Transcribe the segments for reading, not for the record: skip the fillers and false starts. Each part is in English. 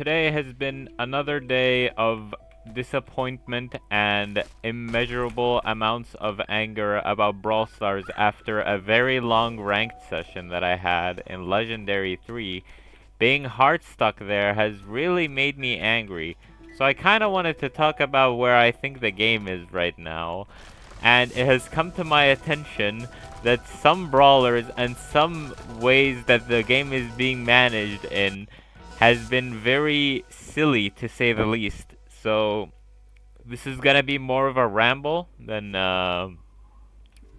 today has been another day of disappointment and immeasurable amounts of anger about Brawl Stars after a very long ranked session that I had in Legendary 3. Being hard stuck there has really made me angry. So I kinda wanted to talk about where I think the game is right now. And it has come to my attention that some brawlers and some ways that the game is being managed in has been very silly to say the least. So this is gonna be more of a ramble than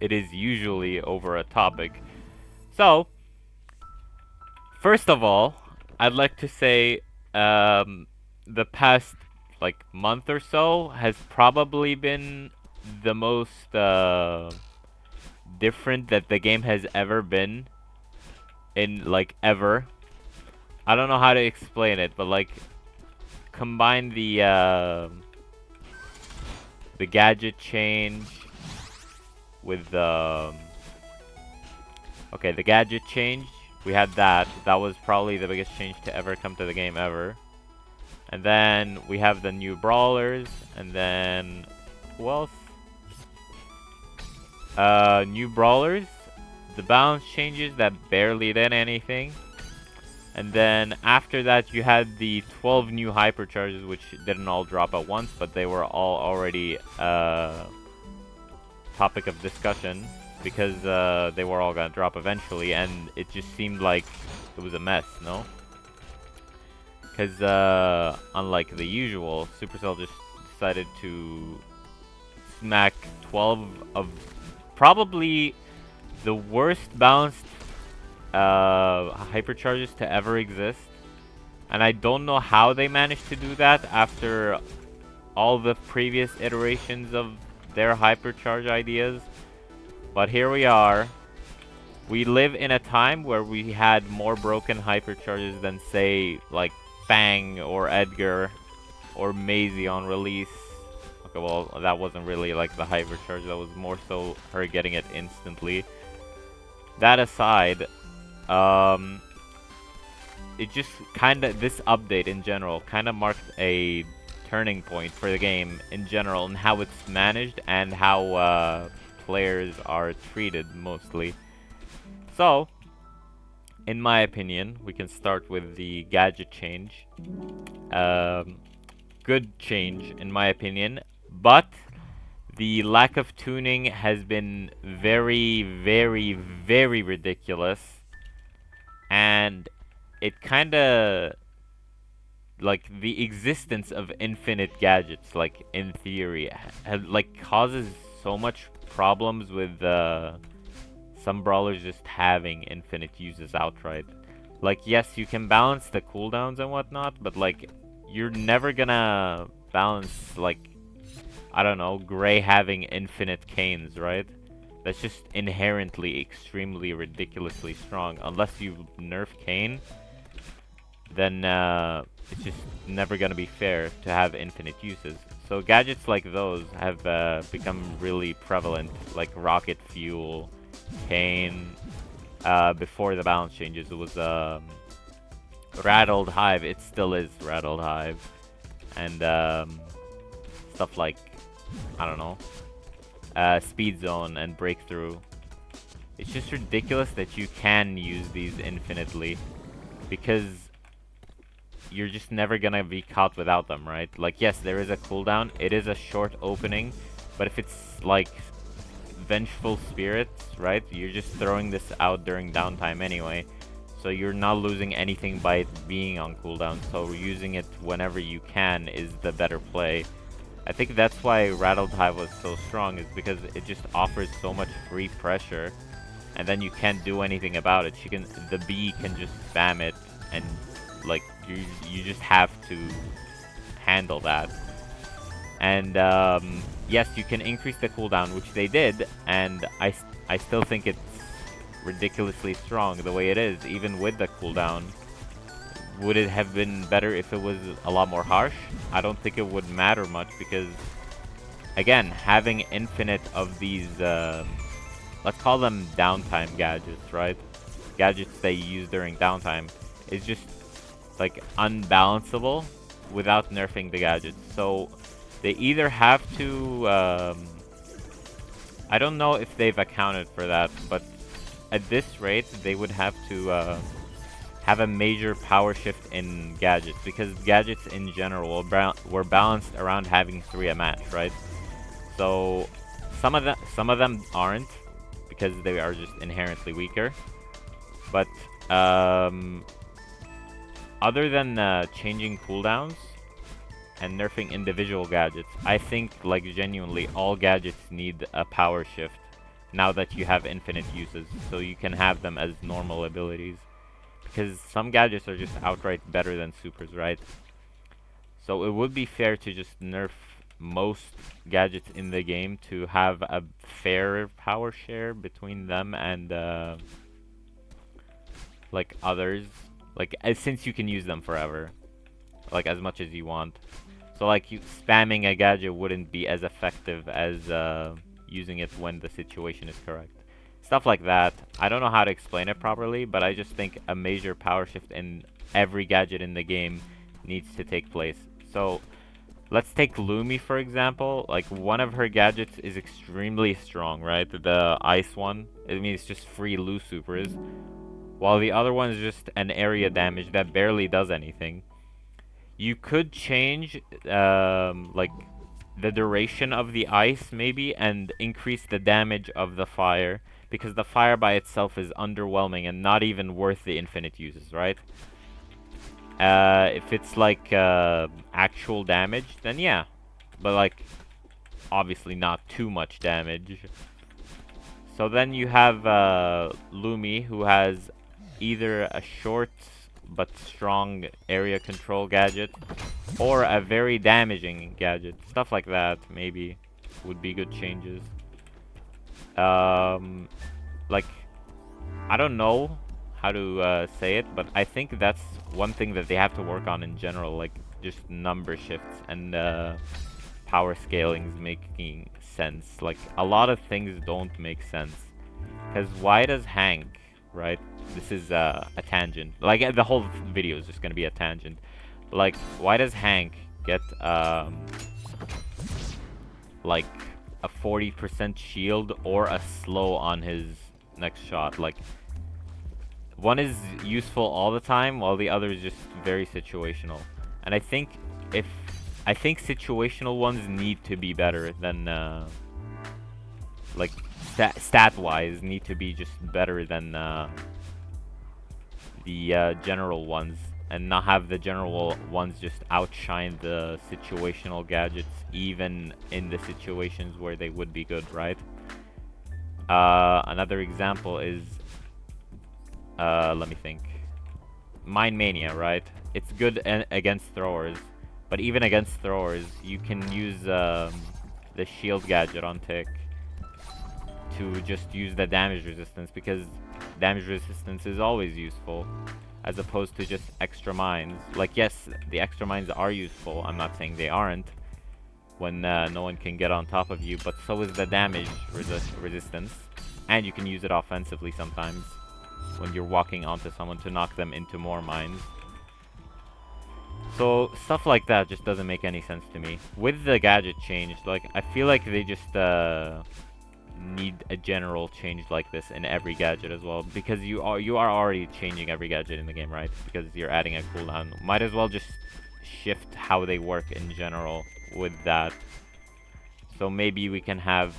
it is usually over a topic. So first of all, I'd like to say the past like month or so has probably been the most different that the game has ever been in like ever. I don't know how to explain it, but like combine the gadget change with the okay, the gadget change. We had that. That was probably the biggest change to ever come to the game ever. And then we have the new brawlers, and then who else? New brawlers, the balance changes that barely did anything. And then after that you had the 12 new hypercharges, which didn't all drop at once, but they were all already topic of discussion because they were all gonna drop eventually, and it just seemed like it was a mess, no? Because unlike the usual, Supercell just decided to smack 12 of probably the worst balanced hypercharges to ever exist. And I don't know how they managed to do that after all the previous iterations of their hypercharge ideas. But here we are. We live in a time where we had more broken hypercharges than, say, like Fang or Edgar or Maisie on release. Okay, well, that wasn't really like the hypercharge. That was more so her getting it instantly. That aside, it just kind of, this update in general kind of marked a turning point for the game in general and how it's managed and how players are treated mostly. So, in my opinion, we can start with the gadget change. Good change, in my opinion, but the lack of tuning has been very, very, very ridiculous. And it kinda, like, the existence of infinite gadgets, like, in theory, like, causes so much problems with some brawlers just having infinite uses outright. Like, yes, you can balance the cooldowns and whatnot, but, like, you're never gonna balance, like, I don't know, Gray having infinite canes, right? That's just inherently extremely ridiculously strong. Unless you nerf Kane, then it's just never gonna be fair to have infinite uses. So gadgets like those have become really prevalent, like Rocket Fuel, Kane. Before the balance changes, it was Rattled Hive. It still is Rattled Hive, and stuff like, I don't know, Speed Zone and Breakthrough. It's just ridiculous that you can use these infinitely, because you're just never gonna be caught without them, right? Like, yes, there is a cooldown, it is a short opening, but if it's like Vengeful Spirits, right? You're just throwing this out during downtime anyway, so you're not losing anything by it being on cooldown, so using it whenever you can is the better play. I think that's why Rattled Hive was so strong, is because it just offers so much free pressure, and then you can't do anything about it. The bee can just spam it, and like you just have to handle that. And yes, you can increase the cooldown, which they did, and I still think it's ridiculously strong the way it is, even with the cooldown. Would it have been better if it was a lot more harsh? I don't think it would matter much, because, again, having infinite of these, let's call them downtime gadgets, right? Gadgets that you use during downtime, is just like unbalanceable without nerfing the gadgets. So they either have to I don't know if they've accounted for that, but at this rate they would have to have a major power shift in gadgets, because gadgets in general were balanced around having 3 a match, right? So some of them aren't, because they are just inherently weaker. But other than changing cooldowns and nerfing individual gadgets, I think like genuinely all gadgets need a power shift now that you have infinite uses, so you can have them as normal abilities. Because some gadgets are just outright better than supers, right? So it would be fair to just nerf most gadgets in the game to have a fair power share between them and like others. Like since you can use them forever, like as much as you want. So like spamming a gadget wouldn't be as effective as using it when the situation is correct. Stuff like that. I don't know how to explain it properly, but I just think a major power shift in every gadget in the game needs to take place. So let's take Lumi for example. Like one of her gadgets is extremely strong, right? The ice one. I mean, it's just free loose supers. While the other one is just an area damage that barely does anything. You could change like the duration of the ice maybe and increase the damage of the fire, because the fire by itself is underwhelming and not even worth the infinite uses, right? If it's like actual damage, then yeah, but like obviously not too much damage. So then you have Lumi, who has either a short but strong area control gadget or a very damaging gadget. Stuff like that maybe would be good changes. Like I don't know how to say it, but I think that's one thing that they have to work on in general, like just number shifts and power scalings making sense. Like a lot of things don't make sense. Because why does Hank, right? This is a tangent. Like the whole video is just gonna be a tangent. Like why does Hank get like a 40% shield or a slow on his next shot? Like one is useful all the time while the other is just very situational. And I think situational ones need to be better than like stat wise need to be just better than the general ones, and not have the general ones just outshine the situational gadgets even in the situations where they would be good, right? Another example is let me think. Mine Mania, right? It's good against throwers, but even against throwers, you can use the shield gadget on tick to just use the damage resistance, because damage resistance is always useful, as opposed to just extra mines. Like yes, the extra mines are useful, I'm not saying they aren't, when no one can get on top of you, but so is the damage resistance, and you can use it offensively sometimes when you're walking onto someone to knock them into more mines. So stuff like that just doesn't make any sense to me. With the gadget change, like I feel like they just need a general change like this in every gadget as well, because you are already changing every gadget in the game, right? Because you're adding a cooldown. Might as well just shift how they work in general with that. So maybe we can have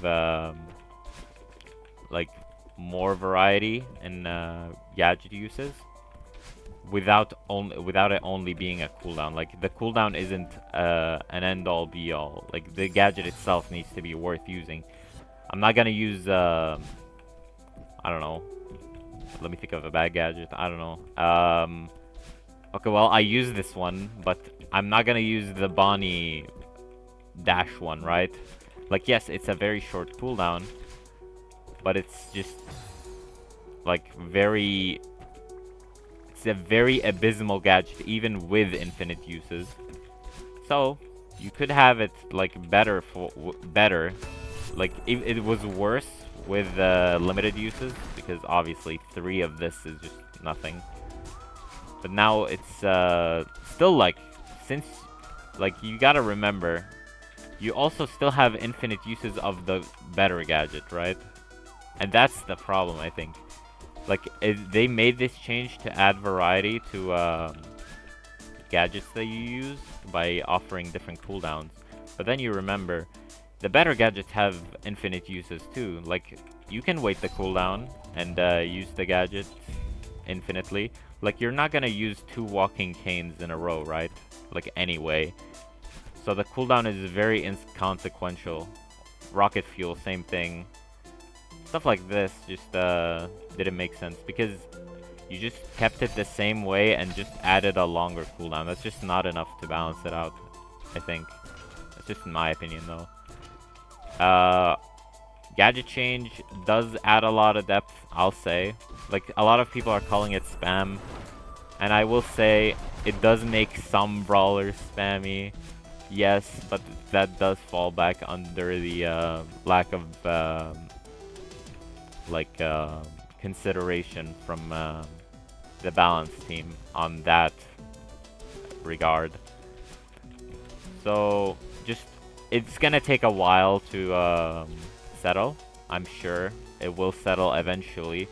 like more variety in gadget uses without it only being a cooldown. Like the cooldown isn't an end all be all. Like the gadget itself needs to be worth using. I'm not gonna use I don't know. Let me think of a bad gadget. I don't know. Okay, well I use this one, but I'm not gonna use the Bonnie dash one, right? Like yes, it's a very short cooldown, but it's just like it's a very abysmal gadget even with infinite uses. So you could have it like better like if it was worse with limited uses, because obviously 3 of this is just nothing. But now it's still like, since like you gotta remember, you also still have infinite uses of the better gadget, right? And that's the problem, I think. Like, they made this change to add variety to gadgets that you use by offering different cooldowns. But then you remember, the better gadgets have infinite uses too. Like, you can wait the cooldown and use the gadget infinitely. Like, you're not gonna use 2 walking canes in a row, right? Like, anyway. So the cooldown is very inconsequential. Rocket fuel, same thing. Stuff like this just didn't make sense because you just kept it the same way and just added a longer cooldown. That's just not enough to balance it out, I think. That's just in my opinion, though. Gadget change does add a lot of depth, I'll say. Like, a lot of people are calling it spam. And I will say, it does make some brawlers spammy. Yes, but that does fall back under the lack of consideration from the balance team on that regard. So just it's gonna take a while to settle. I'm sure it will settle eventually,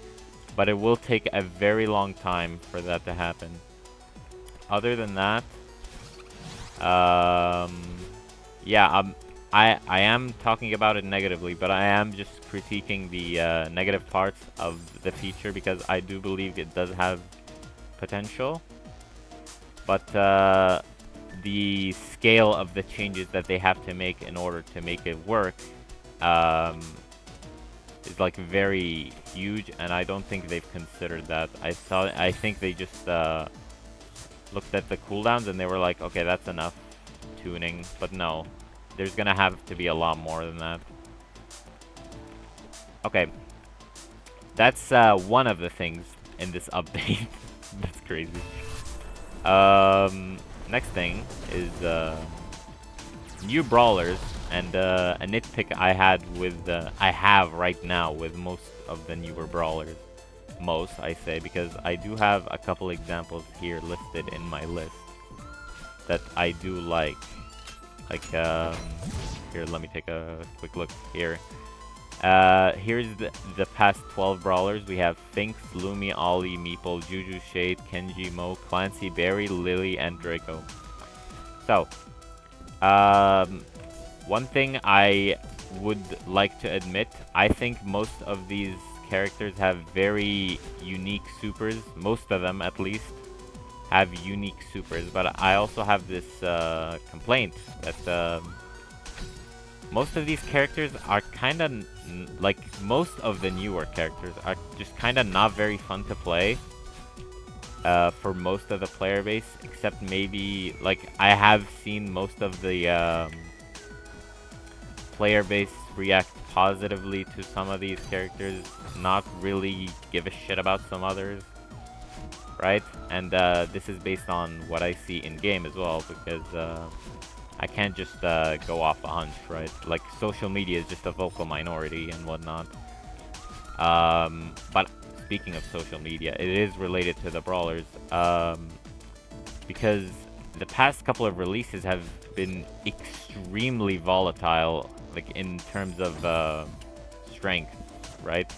but it will take a very long time for that to happen. Other than that, yeah, I am talking about it negatively, but I am just critiquing the negative parts of the feature because I do believe it does have potential. But the scale of the changes that they have to make in order to make it work is like very huge, and I don't think they've considered that. I think they just looked at the cooldowns and they were like, okay, that's enough tuning, but no. There's gonna have to be a lot more than that. Okay. That's one of the things in this update. That's crazy. Next thing is new brawlers, and a nitpick I had with I have right now with most of the newer brawlers. Most, I say, because I do have a couple examples here listed in my list that I do like. Like, here, let me take a quick look here. Here's the past 12 brawlers. We have Finks, Lumi, Ollie, Meeple, Juju, Shade, Kenji, Mo, Clancy, Barry, Lily, and Draco. So, one thing I would like to admit, I think most of these characters have very unique supers. Most of them, at least, have unique supers, but I also have this complaint that most of these characters are kind of like most of the newer characters are just kind of not very fun to play for most of the player base, except maybe like I have seen most of the player base react positively to some of these characters, not really give a shit about some others. Right? And this is based on what I see in game as well, because I can't just go off a hunch, right? Like, social media is just a vocal minority and whatnot. But speaking of social media, it is related to the brawlers, because the past couple of releases have been extremely volatile, like in terms of strength, right?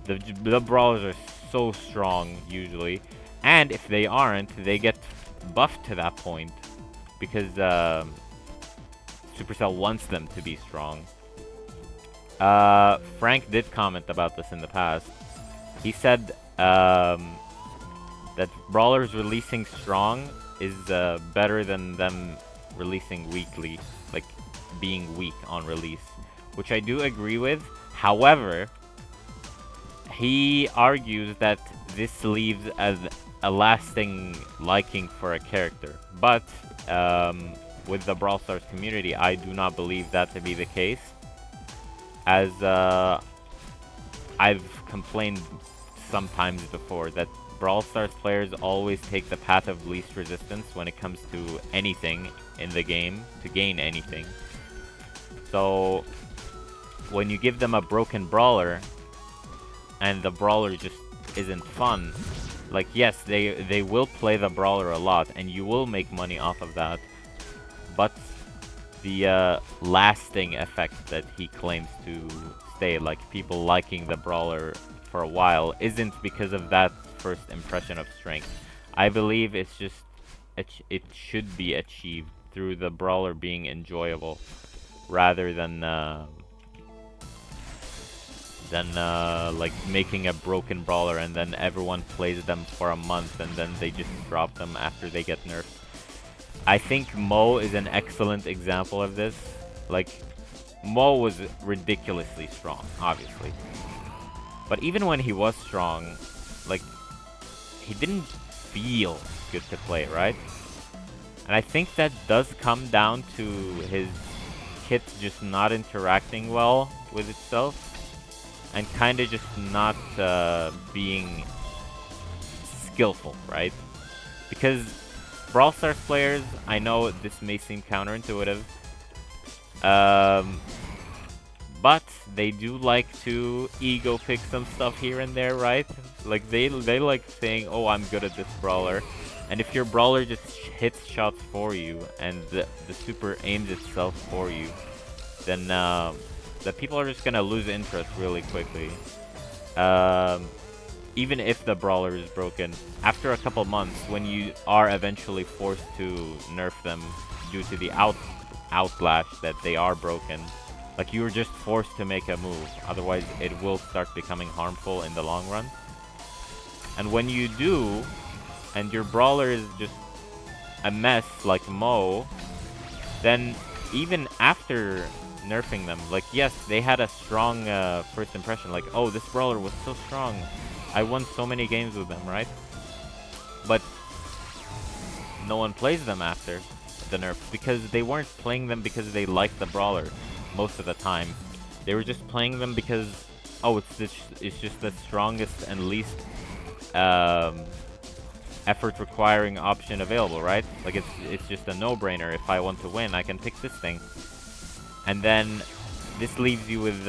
The brawlers are so strong usually. And if they aren't, they get buffed to that point because Supercell wants them to be strong. Frank did comment about this in the past. He said that brawlers releasing strong is better than them releasing weakly, like being weak on release, which I do agree with. However, he argues that this leaves as a lasting liking for a character. But with the Brawl Stars community, I do not believe that to be the case. As I've complained sometimes before that Brawl Stars players always take the path of least resistance when it comes to anything in the game, to gain anything. So when you give them a broken brawler, and the brawler just isn't fun, Like, yes, they will play the brawler a lot, and you will make money off of that, but the lasting effect that he claims to stay, like people liking the brawler for a while, isn't because of that first impression of strength. I believe it's just it should be achieved through the brawler being enjoyable, rather than like making a broken brawler and then everyone plays them for a month and then they just drop them after they get nerfed. I think Mo is an excellent example of this. Like, Mo was ridiculously strong, obviously. But even when he was strong, like, he didn't feel good to play, right? And I think that does come down to his kit just not interacting well with itself, and kind of just not being skillful, right? Because Brawl Stars players, I know this may seem counterintuitive, but they do like to ego pick some stuff here and there, right? Like they like saying, "Oh, I'm good at this brawler," and if your brawler just hits shots for you and the super aims itself for you, then the people are just gonna lose interest really quickly. Even if the brawler is broken, after a couple months, when you are eventually forced to nerf them due to the outlash that they are broken, like you were just forced to make a move, otherwise it will start becoming harmful in the long run. And when you do, and your brawler is just a mess like Mo, then even after nerfing them, like yes, they had a strong first impression, like, oh, this brawler was so strong, I won so many games with them, right? But no one plays them after the nerf because they weren't playing them because they liked the brawler most of the time. They were just playing them because, oh, it's just the strongest and least effort requiring option available, right? Like it's just a no-brainer. If I want to win, I can pick this thing. And then this leaves you with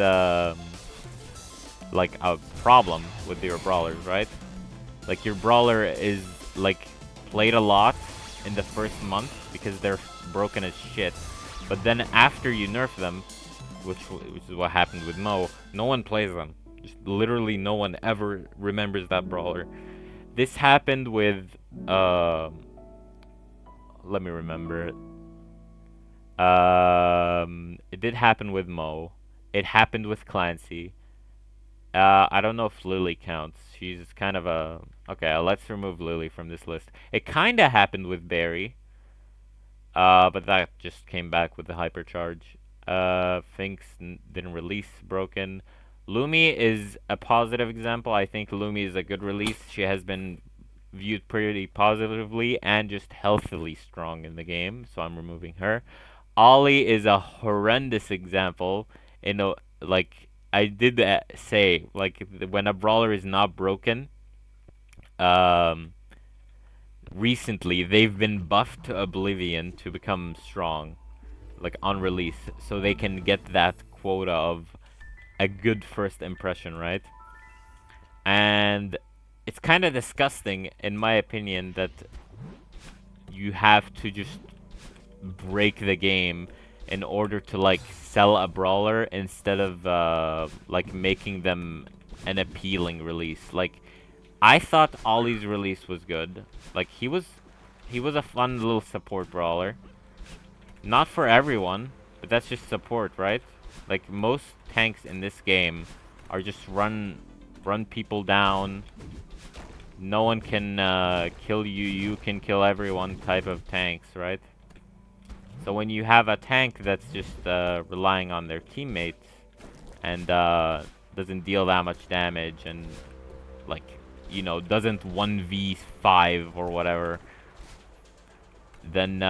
like a problem with your brawlers, right? Like your brawler is like played a lot in the first month because they're broken as shit, but then after you nerf them, which is what happened with Mo, no one plays them. Just literally no one ever remembers that brawler. This happened with let me remember. It did happen with Mo. It happened with Clancy. I don't know if Lily counts. She's kind of a... Okay, let's remove Lily from this list. It kinda happened with Barry. But that just came back with the hypercharge. Finks didn't release broken. Lumi is a positive example. I think Lumi is a good release. She has been viewed pretty positively and just healthily strong in the game, so I'm removing her. Ollie is a horrendous example. You know, like I did say, like when a brawler is not broken, recently they've been buffed to oblivion to become strong, like on release, so they can get that quota of a good first impression, right? And it's kind of disgusting, in my opinion, that you have to just break the game in order to like sell a brawler instead of like making them an appealing release. Like I thought Ollie's release was good. Like he was a fun little support brawler. Not for everyone, but that's just support, right? Like most tanks in this game are just run people down. No one can kill you, you can kill everyone type of tanks, right? So when you have a tank that's just relying on their teammates and doesn't deal that much damage and like, you know, doesn't 1v5 or whatever, then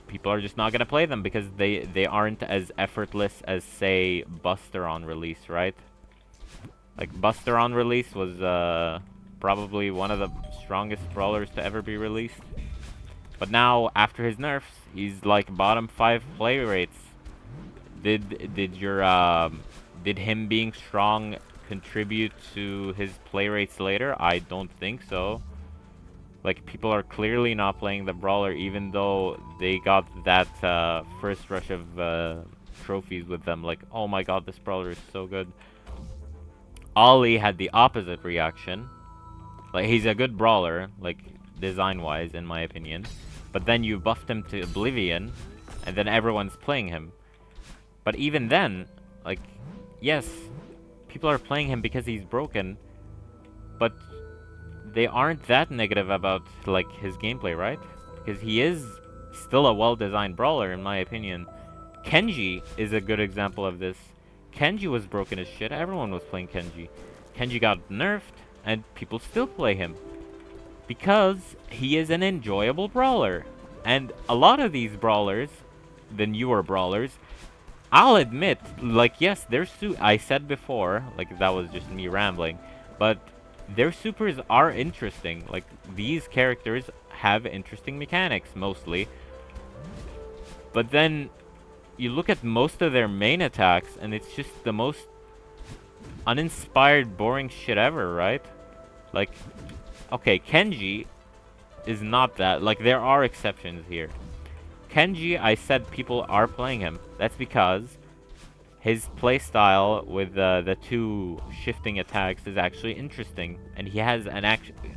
people are just not gonna play them because they aren't as effortless as, say, Buster on release, right? Like Buster on release was probably one of the strongest brawlers to ever be released. But now, after his nerfs, he's like bottom 5 play rates. Did him being strong contribute to his play rates later? I don't think so. Like, people are clearly not playing the brawler, even though they got that first rush of trophies with them. Like, oh my god, this brawler is so good. Ollie had the opposite reaction. Like, he's a good brawler, like, design-wise, in my opinion. But then you buffed him to Oblivion, and then everyone's playing him. But even then, like, yes, people are playing him because he's broken, but they aren't that negative about, like, his gameplay, right? Because he is still a well-designed brawler, in my opinion. Kenji is a good example of this. Kenji was broken as shit. Everyone was playing Kenji. Kenji got nerfed, and people still play him. Because he is an enjoyable brawler. And a lot of these brawlers, the newer brawlers, I'll admit, like, yes, I said before, like, that was just me rambling, but their supers are interesting. Like, these characters have interesting mechanics, mostly. But then, you look at most of their main attacks, and it's just the most uninspired, boring shit ever, right? Like, okay, Kenji is not that. Like, there are exceptions here. Kenji, I said people are playing him. That's because his playstyle with the two shifting attacks is actually interesting. And he has an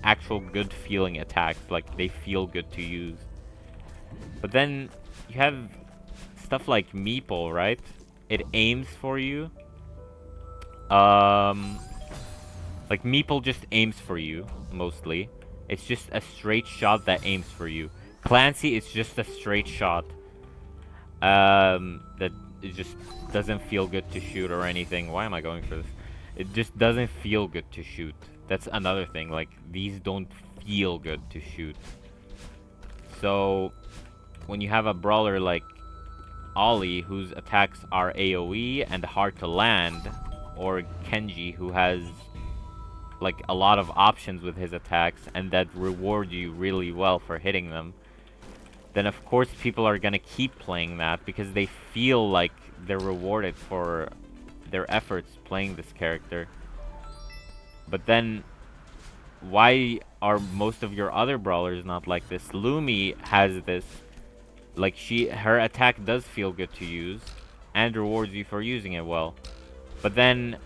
actual good feeling attacks. Like, they feel good to use. But then, you have stuff like Meeple, right? It aims for you. Like, Meeple just aims for you, mostly. It's just a straight shot that aims for you. Clancy is just a straight shot. That it just doesn't feel good to shoot or anything. Why am I going for this? It just doesn't feel good to shoot. That's another thing. Like, these don't feel good to shoot. So, when you have a brawler like Ollie, whose attacks are AoE and hard to land, or Kenji, who has like a lot of options with his attacks and that reward you really well for hitting them, then of course people are gonna keep playing that because they feel like they're rewarded for their efforts playing this character. But then, why are most of your other brawlers not like this? Lumi has this, like, her attack does feel good to use and rewards you for using it well. But then,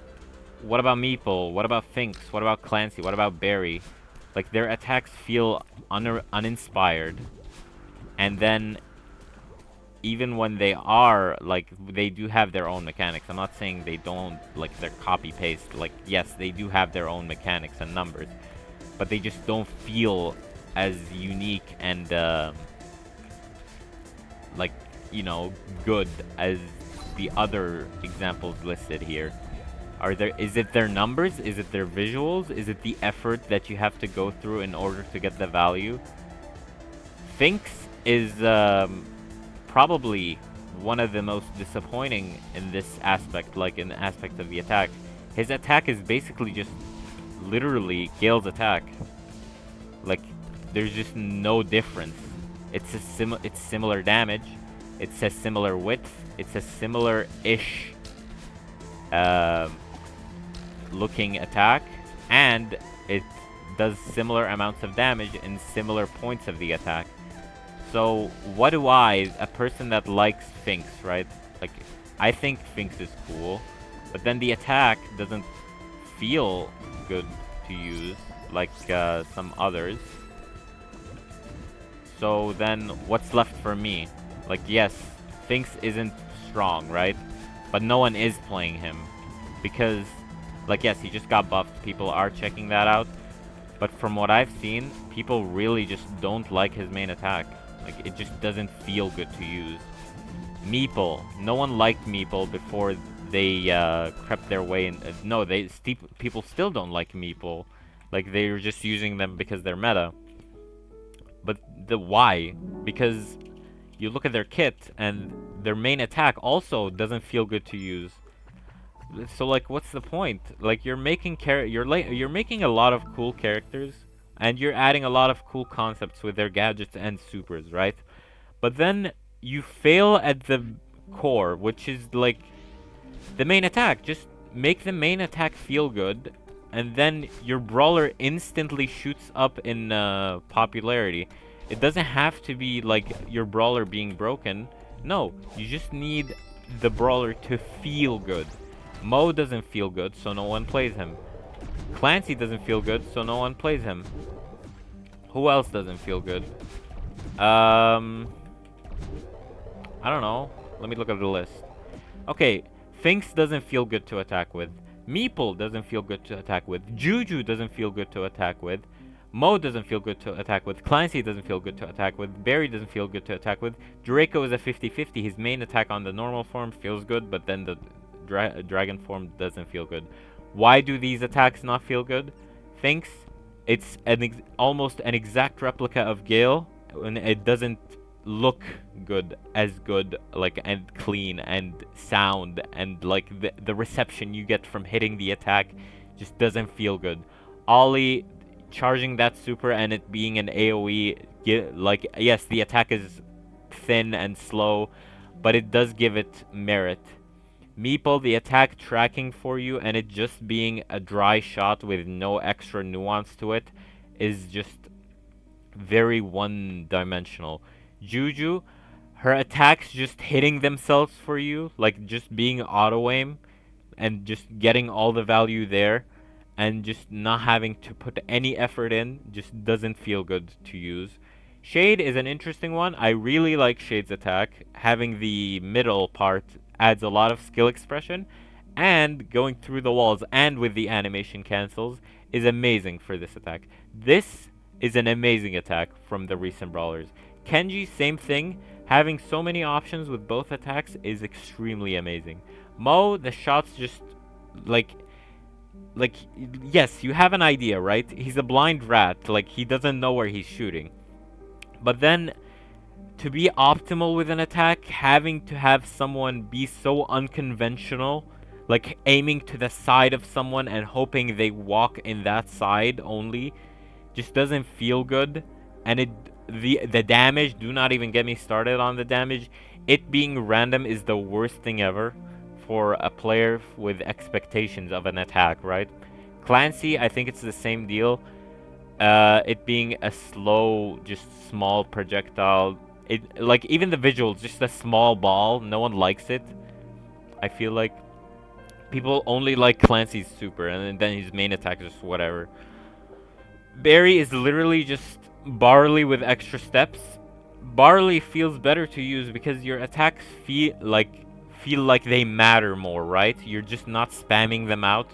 what about Meeple? What about Finks? What about Clancy? What about Barry? Like, their attacks feel uninspired. And then, even when they are, like, they do have their own mechanics. I'm not saying they don't, like, they're copy-paste. Like, yes, they do have their own mechanics and numbers. But they just don't feel as unique and, like, you know, good as the other examples listed here. Is it their numbers? Is it their visuals? Is it the effort that you have to go through in order to get the value? Finks is probably one of the most disappointing in this aspect, like in the aspect of the attack. His attack is basically just literally Gale's attack. Like, there's just no difference. It's similar damage. It's a similar width. It's a similar-ish looking attack, and it does similar amounts of damage in similar points of the attack. So what do a person that likes Finks, right? Like, I think Finks is cool, but then the attack doesn't feel good to use like some others. So then what's left for me? Like, yes, Finks isn't strong, right? But no one is playing him because, like, yes, he just got buffed. People are checking that out. But from what I've seen, people really just don't like his main attack. Like, it just doesn't feel good to use. Meeple. No one liked Meeple before they crept their way in. No, people still don't like Meeple. Like, they're just using them because they're meta. But why? Because you look at their kit, and their main attack also doesn't feel good to use. So, like, what's the point? Like, you're making a lot of cool characters, and you're adding a lot of cool concepts with their gadgets and supers, right? But then you fail at the core, which is like the main attack. Just make the main attack feel good, and then your brawler instantly shoots up in popularity. It doesn't have to be like your brawler being broken. No, you just need the brawler to feel good. Mo doesn't feel good, so no one plays him. Clancy doesn't feel good, so no one plays him. Who else doesn't feel good? I don't know. Let me look at the list. Okay, Finks doesn't feel good to attack with. Meeple doesn't feel good to attack with. Juju doesn't feel good to attack with. Mo doesn't feel good to attack with. Clancy doesn't feel good to attack with. Barry doesn't feel good to attack with. Draco is a 50-50. His main attack on the normal form feels good, but then the dragon form doesn't feel good. Why do these attacks not feel good? Finks, it's almost an exact replica of Gale, and it doesn't look good, like, and clean and sound, and like the reception you get from hitting the attack just doesn't feel good. Ollie, charging that super and it being an AoE, like, yes, the attack is thin and slow, but it does give it merit. Meeple, the attack tracking for you and it just being a dry shot with no extra nuance to it is just very one-dimensional. Juju, her attacks just hitting themselves for you, like just being auto-aim and just getting all the value there and just not having to put any effort in, just doesn't feel good to use. Shade is an interesting one. I really like Shade's attack. Having the middle part adds a lot of skill expression, and going through the walls and with the animation cancels is amazing for this attack. This is an amazing attack from the recent brawlers. Kenji, same thing. Having so many options with both attacks is extremely amazing. Mo, the shots just like yes, you have an idea, right? He's a blind rat, like he doesn't know where he's shooting. But then to be optimal with an attack, having to have someone be so unconventional, like aiming to the side of someone and hoping they walk in that side only, just doesn't feel good. And the damage, do not even get me started on the damage. It being random is the worst thing ever for a player with expectations of an attack, right? Clancy, I think it's the same deal. It being a slow, just small projectile. It, like, even the visual, just a small ball, no one likes it. I feel like people only like Clancy's super, and then his main attack is just whatever. Barry is literally just Barley with extra steps. Barley feels better to use because your attacks feel like they matter more, right? You're just not spamming them out,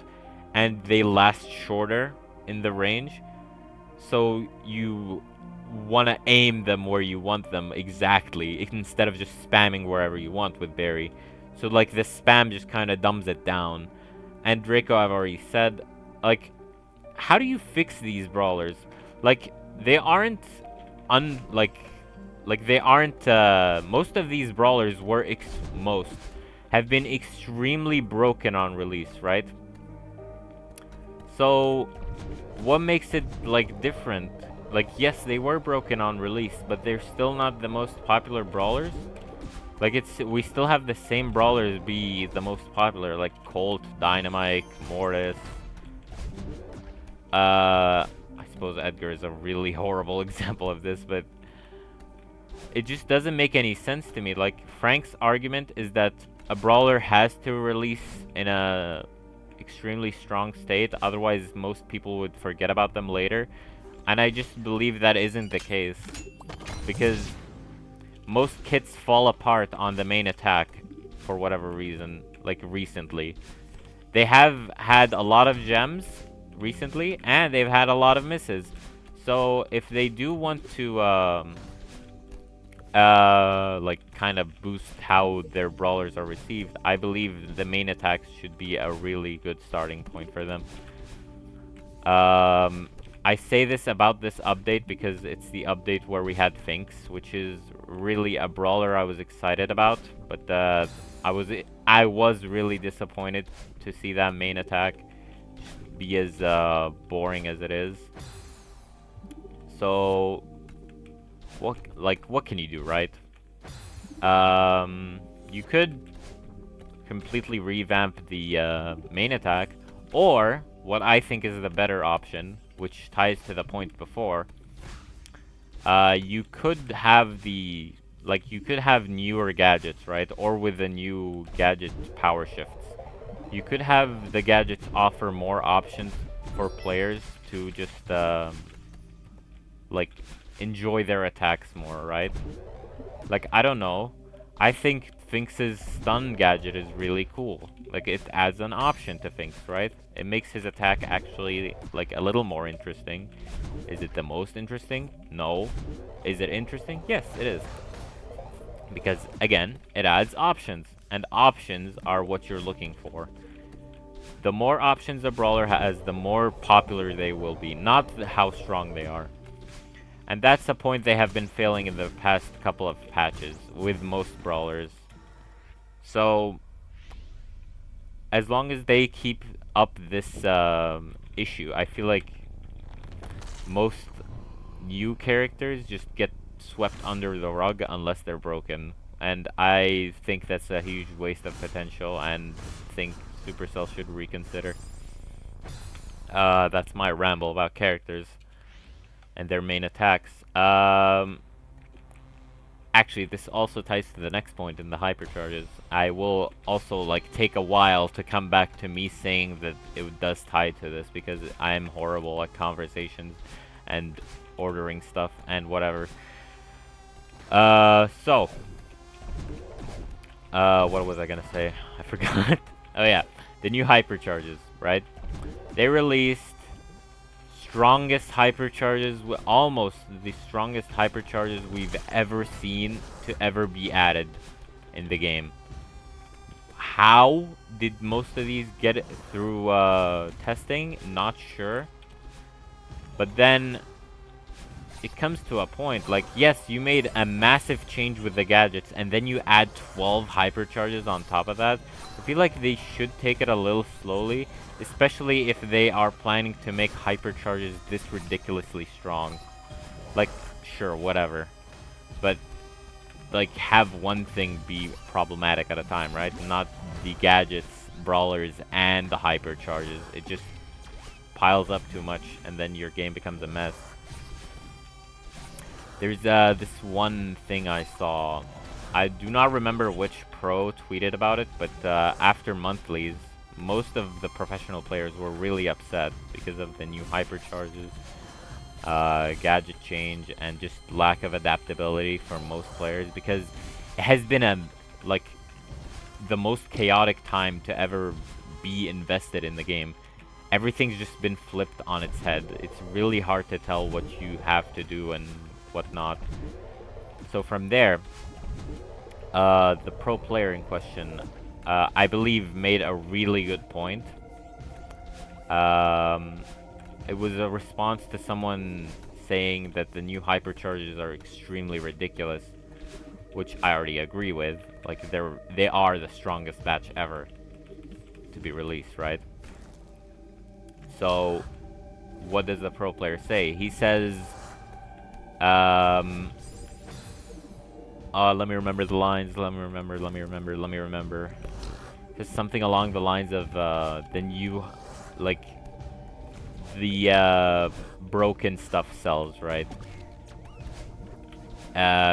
and they last shorter in the range. So you want to aim them where you want them exactly, instead of just spamming wherever you want with Barry. So like the spam just kind of dumbs it down. And Draco, I've already said. Like, how do you fix these brawlers? Like, they aren't they aren't most of these brawlers were have been extremely broken on release, right? So what makes it like different? Like, yes, they were broken on release, but they're still not the most popular brawlers. Like, we still have the same brawlers be the most popular, like Colt, Dynamite, Mortis. I suppose Edgar is a really horrible example of this, but it just doesn't make any sense to me. Like, Frank's argument is that a brawler has to release in a extremely strong state, otherwise most people would forget about them later. And I just believe that isn't the case, because most kits fall apart on the main attack for whatever reason, like recently. They have had a lot of gems recently, and they've had a lot of misses. So if they do want to like kind of boost how their brawlers are received, I believe the main attacks should be a really good starting point for them. I say this about this update because it's the update where we had Finks, which is really a brawler I was excited about, but I was really disappointed to see that main attack be as boring as it is. So what can you do, right? You could completely revamp the main attack, or what I think is the better option, which ties to the point before, you could have you could have newer gadgets, right? Or with the new gadget power shifts. You could have the gadgets offer more options for players to just, like, enjoy their attacks more, right? Like, I don't know. I think Finks's stun gadget is really cool. Like, it adds an option to Finks, right? It makes his attack actually, like, a little more interesting. Is it the most interesting? No. Is it interesting? Yes, it is. Because, again, it adds options. And options are what you're looking for. The more options a brawler has, the more popular they will be, not how strong they are. And that's the point they have been failing in the past couple of patches with most brawlers. So, as long as they keep up this issue, I feel like most new characters just get swept under the rug unless they're broken. And I think that's a huge waste of potential and think Supercell should reconsider. That's my ramble about characters and their main attacks. Actually, this also ties to the next point in the hypercharges. I will also, like, take a while to come back to me saying that it does tie to this, because I'm horrible at conversations and ordering stuff and whatever. What was I gonna say? I forgot. Oh yeah, the new hypercharges, right? They released strongest hypercharges, almost the strongest hypercharges we've ever seen to ever be added in the game. How did most of these get it through testing? Not sure. But then it comes to a point, like, yes, you made a massive change with the gadgets, and then you add 12 hypercharges on top of that. I feel like they should take it a little slowly, especially if they are planning to make hypercharges this ridiculously strong. Like, sure, whatever. But, like, have one thing be problematic at a time, right? Not the gadgets, brawlers, and the hypercharges. It just piles up too much, and then your game becomes a mess. There's this one thing I saw. I do not remember which pro tweeted about it, but after monthlies, most of the professional players were really upset because of the new hypercharges, gadget change, and just lack of adaptability for most players, because it has been like the most chaotic time to ever be invested in the game. Everything's just been flipped on its head. It's really hard to tell what you have to do and whatnot. So from there, the pro player in question, I believe, made a really good point. It was a response to someone saying that the new hypercharges are extremely ridiculous, which I already agree with. Like, they are the strongest batch ever to be released, right? So, what does the pro player say? He says, let me remember the lines. Let me remember. Just something along the lines of, the new, like, the, broken stuff sells, right?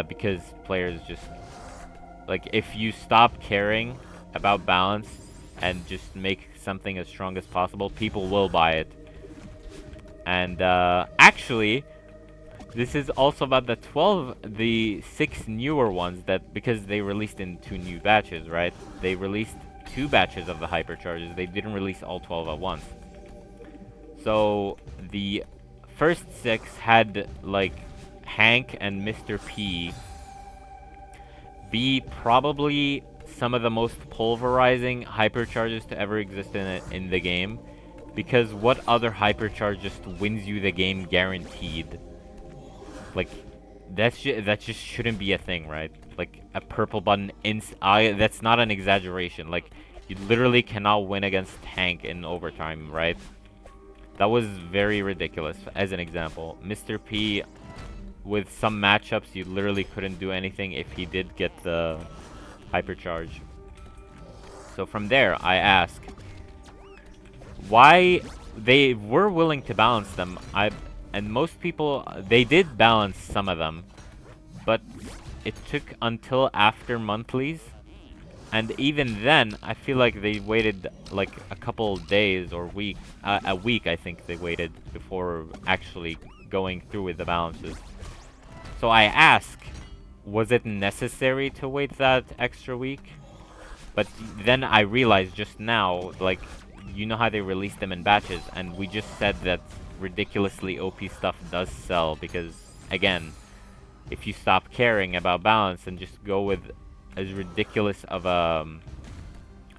Because players just, like, if you stop caring about balance and just make something as strong as possible, people will buy it. And, actually, this is also about the 6 newer ones that, because they released in 2 new batches, right? They released 2 batches of the hypercharges. They didn't release all 12 at once. So, the first 6 had, like, Hank and Mr. P be probably some of the most pulverizing hypercharges to ever exist in the game. Because what other hypercharge just wins you the game guaranteed? Like, that just shouldn't be a thing, right? Like, a purple button that's not an exaggeration. Like, you literally cannot win against Hank in overtime, right? That was very ridiculous, as an example. Mr. P, with some matchups, you literally couldn't do anything if he did get the hypercharge. So from there, I ask, why they were willing to balance them. And most people, they did balance some of them, but it took until after monthlies. And even then, I feel like they waited like a couple days or a week I think they waited before actually going through with the balances. So I ask, was it necessary to wait that extra week? But then I realized just now, like, you know how they release them in batches, and we just said that ridiculously OP stuff does sell because, again, if you stop caring about balance and just go with as ridiculous of a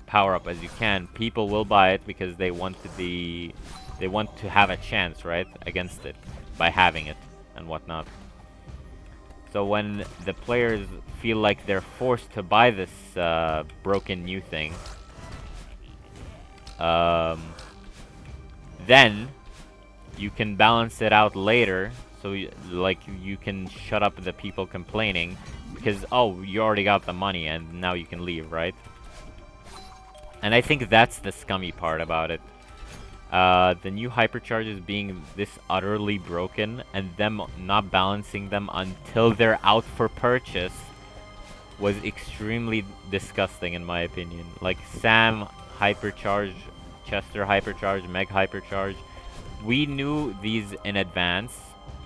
power-up as you can, people will buy it because they want to have a chance, right, against it by having it and whatnot. So when the players feel like they're forced to buy this broken new thing, then you can balance it out later, so like you can shut up the people complaining because, oh, you already got the money and now you can leave, right? And I think that's the scummy part about it. The new hypercharges being this utterly broken and them not balancing them until they're out for purchase was extremely disgusting in my opinion. Like Sam hypercharge, Chester hypercharge, Meg hypercharge, we knew these in advance,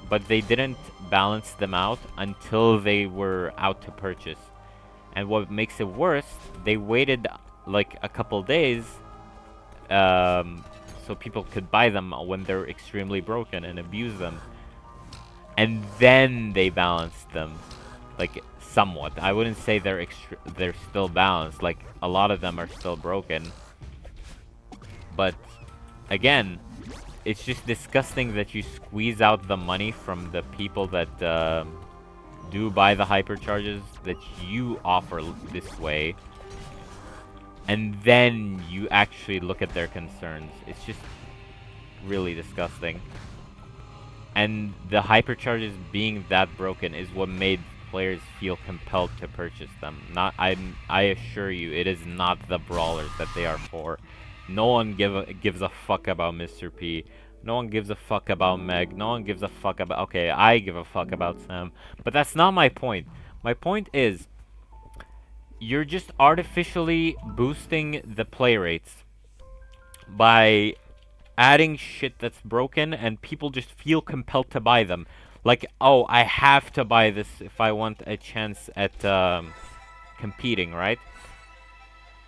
but they didn't balance them out until they were out to purchase. And what makes it worse, they waited like a couple days so people could buy them when they're extremely broken and abuse them. And then they balanced them, like somewhat. I wouldn't say they're still balanced. Like a lot of them are still broken. But again, it's just disgusting that you squeeze out the money from the people that do buy the hypercharges that you offer this way, and then you actually look at their concerns. It's just really disgusting. And the hypercharges being that broken is what made players feel compelled to purchase them. I assure you, it is not the brawlers that they are for. No one gives a fuck about Mr. P. No one gives a fuck about Meg. No one gives a fuck about... Okay, I give a fuck about Sam. But that's not my point. My point is, you're just artificially boosting the play rates by adding shit that's broken, and people just feel compelled to buy them. Like, oh, I have to buy this if I want a chance at competing, right?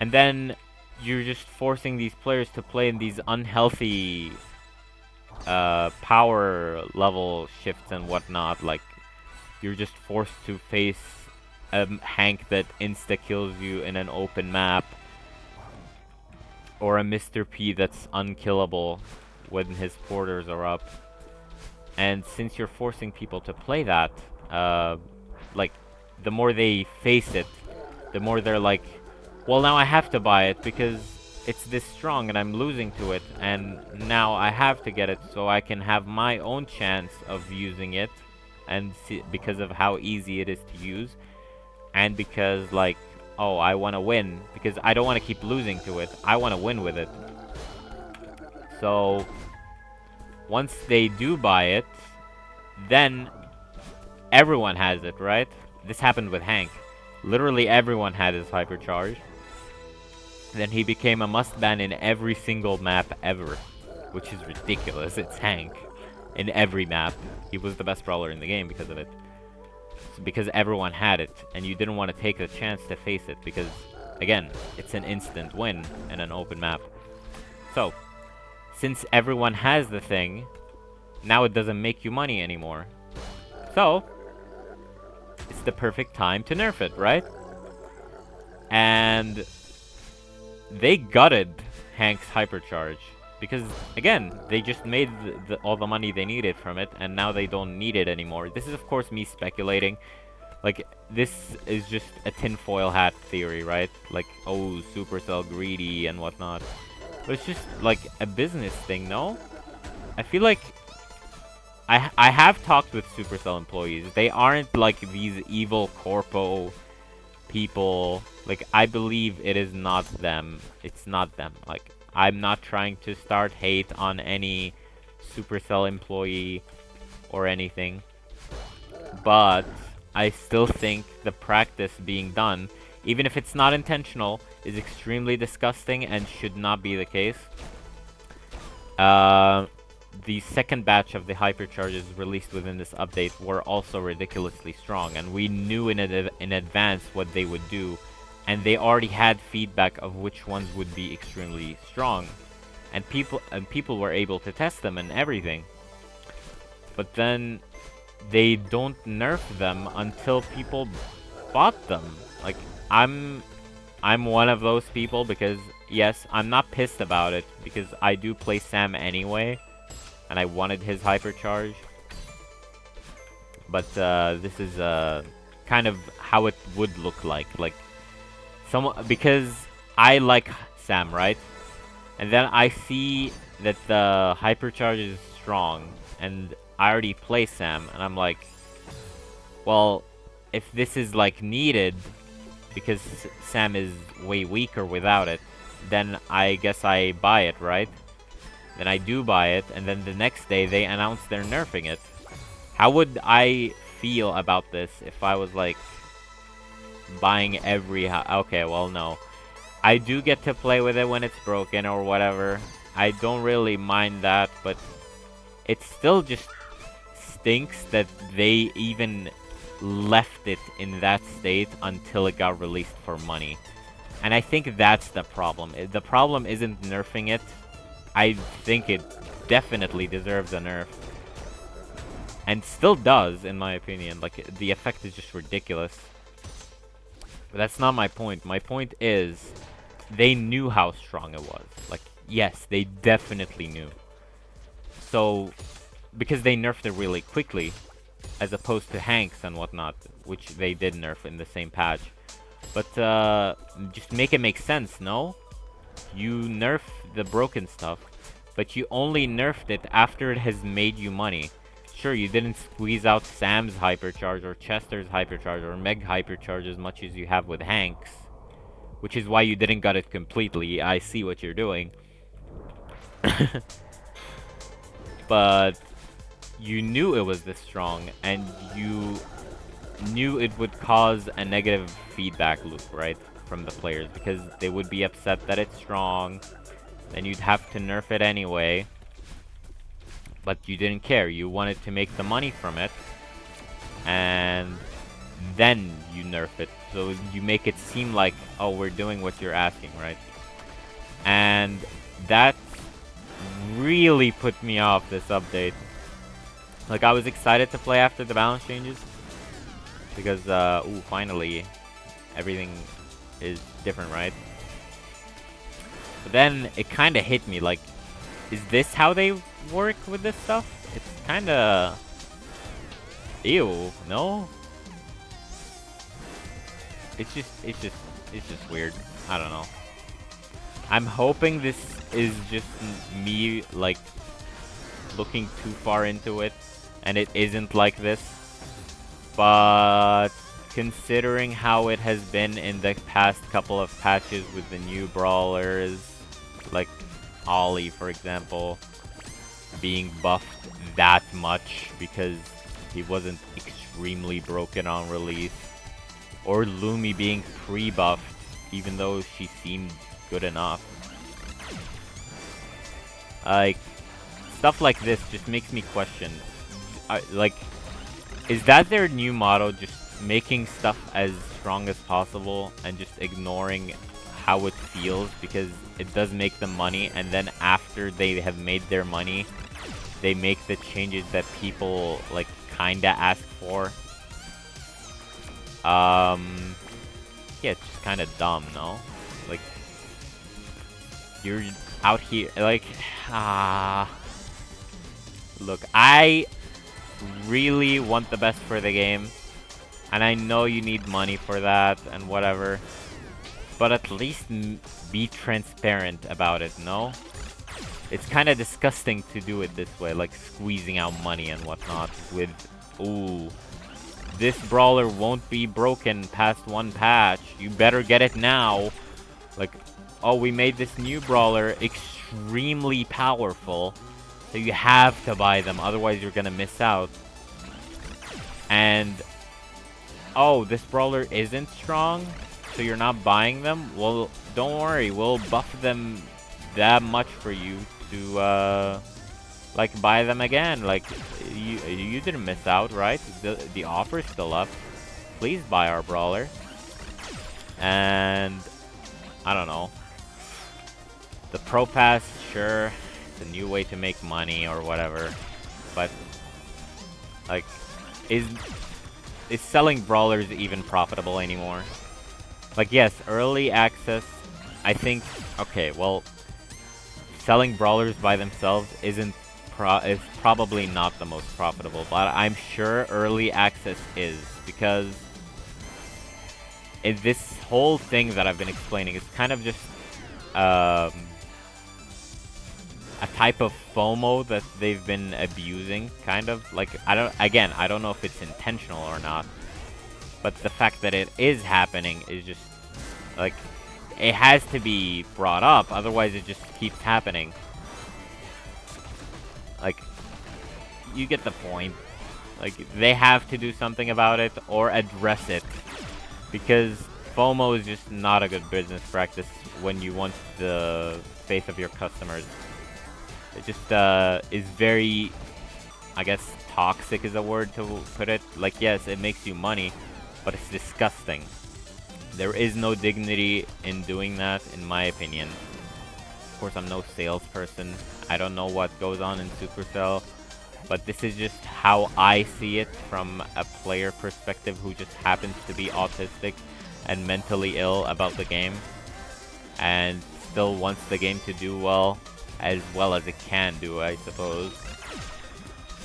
And then you're just forcing these players to play in these unhealthy power level shifts and whatnot. Like, you're just forced to face a Hank that insta-kills you in an open map, or a Mr. P that's unkillable when his porters are up. And since you're forcing people to play that, like, the more they face it, the more they're like, well, now I have to buy it because it's this strong and I'm losing to it, and now I have to get it so I can have my own chance of using it, and because of how easy it is to use, and because, like, oh, I want to win, because I don't want to keep losing to it. I want to win with it. So once they do buy it, then everyone has it, right? This happened with Hank. Literally everyone had his hypercharge. Then he became a must-ban in every single map ever, which is ridiculous. It's Hank in every map. He was the best brawler in the game because of it. So because everyone had it, and you didn't want to take the chance to face it, because, again, it's an instant win in an open map. So, since everyone has the thing, now it doesn't make you money anymore. So, it's the perfect time to nerf it, right? And they gutted Hank's hypercharge because, again, they just made all the money they needed from it, and now they don't need it anymore. This is, of course, me speculating. Like, this is just a tinfoil hat theory, right? Like, oh, Supercell greedy and whatnot. But it's just, like, a business thing, no? I feel like I have talked with Supercell employees. They aren't, like, these evil corpo people, like, I believe it is not them. It's not them. Like, I'm not trying to start hate on any Supercell employee or anything, but I still think the practice being done, even if it's not intentional, is extremely disgusting and should not be the case. The second batch of the hypercharges released within this update were also ridiculously strong, and we knew in advance what they would do, and they already had feedback of which ones would be extremely strong, and people were able to test them and everything. But then they don't nerf them until people bought them. Like, I'm one of those people, because yes, I'm not pissed about it because I do play Sam anyway, and I wanted his hypercharge. But this is kind of how it would look like. Like, because I like Sam, right? And then I see that the hypercharge is strong, and I already play Sam, and I'm like, well, if this is like needed, because Sam is way weaker without it, then I guess I buy it, right? Then I do buy it, and then the next day they announce they're nerfing it. How would I feel about this if I was like buying every okay, well, no. I do get to play with it when it's broken or whatever. I don't really mind that, but it still just stinks that they even left it in that state until it got released for money. And I think that's the problem. The problem isn't nerfing it. I think it definitely deserves a nerf. And still does, in my opinion. Like, the effect is just ridiculous. But that's not my point. My point is, they knew how strong it was. Like, yes, they definitely knew. So, because they nerfed it really quickly, as opposed to Hanks and whatnot, which they did nerf in the same patch. But just make it make sense, no? You nerf the broken stuff, but you only nerfed it after it has made you money. Sure, you didn't squeeze out Sam's hypercharge or Chester's hypercharge or Meg hypercharge as much as you have with Hanks, which is why you didn't get it completely. I see what you're doing. But you knew it was this strong, and you knew it would cause a negative feedback loop, right, from the players, because they would be upset that it's strong, then you'd have to nerf it anyway, but you didn't care. You wanted to make the money from it, and then you nerf it, so you make it seem like, oh, we're doing what you're asking, right? And that really put me off this update. Like, I was excited to play after the balance changes, because, ooh, finally, everything is different, right? But then, it kinda hit me, like, is this how they work with this stuff? It's kinda... ew, no? It's just weird. I don't know. I'm hoping this is just me, like, looking too far into it, and it isn't like this. But considering how it has been in the past couple of patches with the new brawlers, like Ollie, for example, being buffed that much because he wasn't extremely broken on release, or Lumi being pre-buffed even though she seemed good enough. Like, stuff like this just makes me question, like, is that their new motto, just making stuff as strong as possible and just ignoring how it feels because it does make them money, and then after they have made their money, they make the changes that people, like, kinda ask for? Yeah, it's just kinda dumb, no? Like, you're out here, like, look, I really want the best for the game, and I know you need money for that and whatever, but at least be transparent about it, no? It's kind of disgusting to do it this way, like squeezing out money and whatnot with, ooh, this brawler won't be broken past one patch. You better get it now. Like, oh, we made this new brawler extremely powerful, so you have to buy them, otherwise you're gonna miss out. And, oh, this brawler isn't strong, so you're not buying them? Well, don't worry, we'll buff them that much for you to, like, buy them again. Like, you didn't miss out, right? The offer's still up. Please buy our brawler. And I don't know. The Pro Pass, sure, it's a new way to make money or whatever. But, like, is selling brawlers even profitable anymore? Like, yes, early access, I think, okay, well, selling brawlers by themselves is probably not the most profitable, but I'm sure early access is, because this whole thing that I've been explaining is kind of just a type of FOMO that they've been abusing, kind of. Like, I don't know if it's intentional or not, but the fact that it is happening is just, like, it has to be brought up, otherwise it just keeps happening. Like, you get the point. Like, they have to do something about it or address it, because FOMO is just not a good business practice when you want the faith of your customers. It just is very, I guess, toxic is a word to put it. Like, yes, it makes you money, but it's disgusting. There is no dignity in doing that, in my opinion. Of course, I'm no salesperson. I don't know what goes on in Supercell, but this is just how I see it from a player perspective who just happens to be autistic and mentally ill about the game, and still wants the game to do well as it can do, I suppose.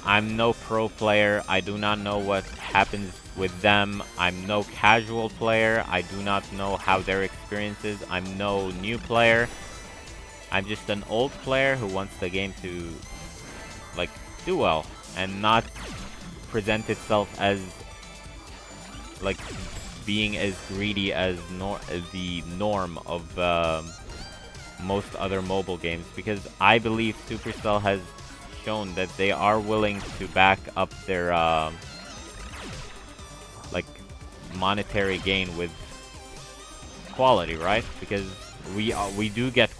I'm no pro player. I do not know what happens with them. I'm no casual player. I do not know how their experience is. I'm no new player. I'm just an old player who wants the game to, like, do well and not present itself as, like, being as greedy as the norm of most other mobile games, because I believe Supercell has shown that they are willing to back up their like, monetary gain with quality, right? Because we do get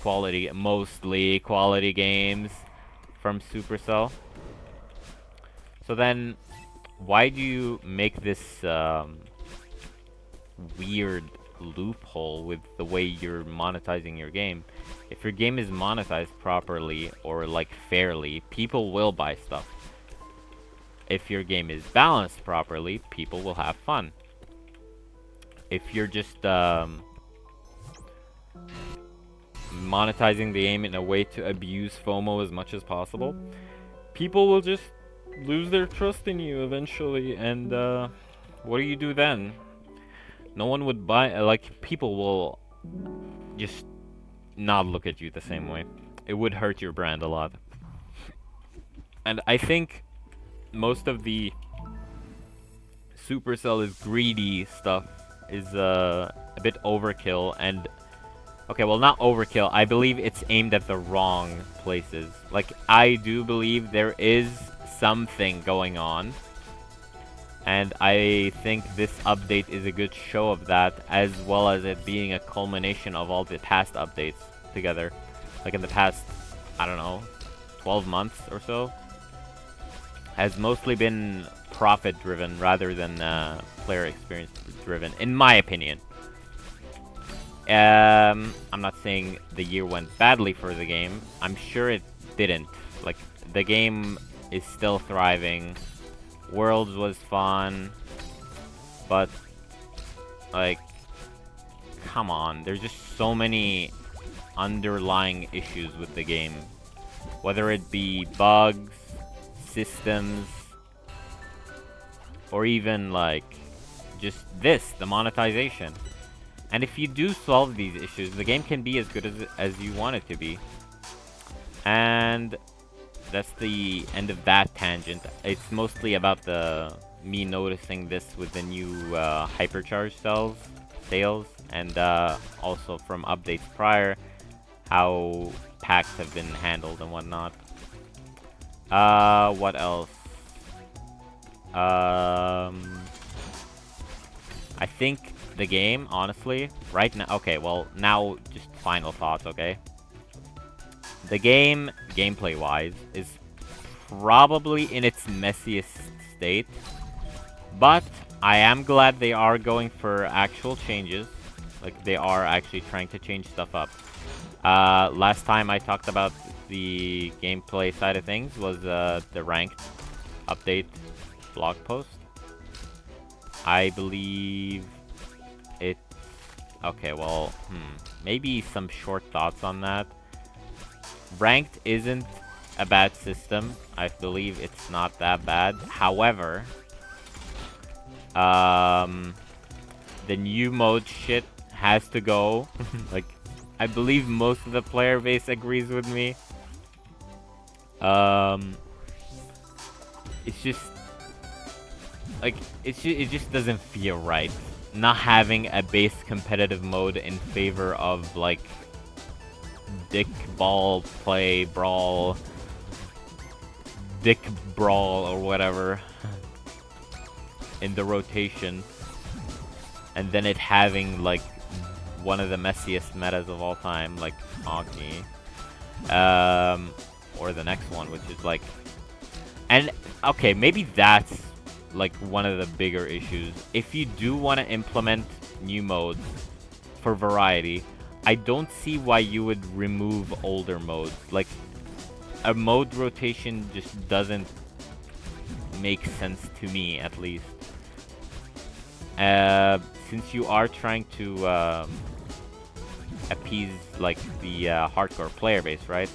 mostly quality games from Supercell. So then, why do you make this weird loophole with the way you're monetizing your game? If your game is monetized properly or, like, fairly, people will buy stuff. If your game is balanced properly, people will have fun. If you're just monetizing the game in a way to abuse FOMO as much as possible, people will just lose their trust in you eventually, and what do you do then? No one would buy, like, people will just not look at you the same way. It would hurt your brand a lot. And I think most of the Supercell is greedy stuff is a bit overkill, and okay, well, not overkill. I believe it's aimed at the wrong places. Like, I do believe there is something going on, and I think this update is a good show of that, as well as it being a culmination of all the past updates together. Like, in the past, I don't know, 12 months or so, has mostly been profit-driven rather than player experience-driven, in my opinion. I'm not saying the year went badly for the game. I'm sure it didn't. Like, the game is still thriving. Worlds was fun, but, like, come on, there's just so many underlying issues with the game, whether it be bugs, systems, or even, like, just the monetization. And if you do solve these issues, the game can be as good as you want it to be. And that's the end of that tangent. It's mostly about the me noticing this with the new hypercharge sales, and also from updates prior, how packs have been handled and whatnot. What else? I think the game, honestly, right now. Okay, well, now just final thoughts, okay? The game, gameplay-wise, is probably in its messiest state, but I am glad they are going for actual changes. Like, they are actually trying to change stuff up. Last time I talked about the gameplay side of things was the ranked update blog post. I believe it... Okay, well, maybe some short thoughts on that. Ranked isn't a bad system. I believe it's not that bad. However, the new mode shit has to go. Like, I believe most of the player base agrees with me. It's just... Like, it just doesn't feel right. Not having a base competitive mode in favor of, like, dick ball play, brawl, dick brawl, or whatever, in the rotation. And then it having, like, one of the messiest metas of all time, like Agni. Or the next one, which is, like... And, okay, maybe that's like one of the bigger issues. If you do want to implement new modes for variety, I don't see why you would remove older modes. Like, a mode rotation just doesn't make sense to me, at least. Since you are trying to appease like the hardcore player base, right?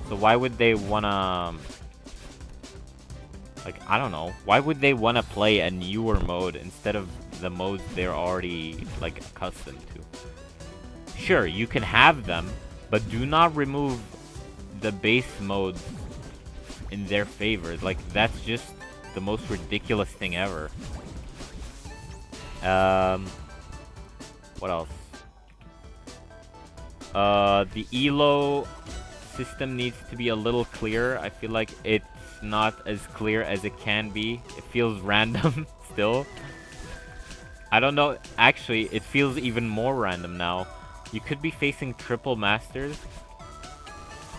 So why would they wanna... Like, I don't know. Why would they want to play a newer mode instead of the modes they're already, like, accustomed to? Sure, you can have them, but do not remove the base modes in their favor. Like, that's just the most ridiculous thing ever. What else? The ELO system needs to be a little clearer. I feel like it's not as clear as it can be. It feels random still. I don't know. Actually, it feels even more random now. You could be facing triple masters,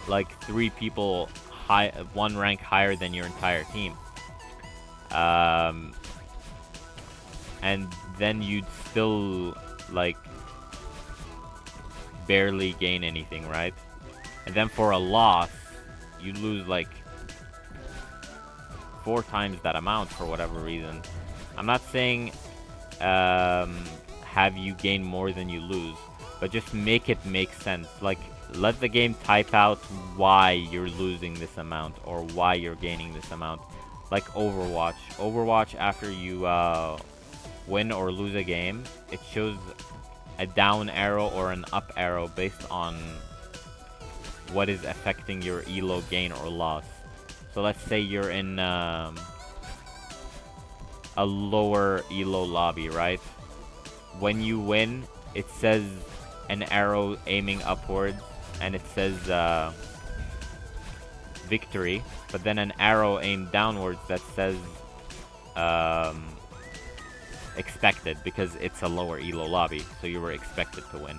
like 3 people high, 1 rank higher than your entire team. And then you'd still, like, barely gain anything, right? And then for a loss, you lose, like, 4 times that amount for whatever reason. I'm not saying have you gain more than you lose, but just make it make sense. Like, let the game type out why you're losing this amount or why you're gaining this amount. Like Overwatch. Overwatch, after you win or lose a game, it shows a down arrow or an up arrow based on what is affecting your elo gain or loss. So let's say you're in a lower elo lobby, right? When you win, it says an arrow aiming upwards, and it says victory, but then an arrow aimed downwards that says expected, because it's a lower elo lobby, so you were expected to win.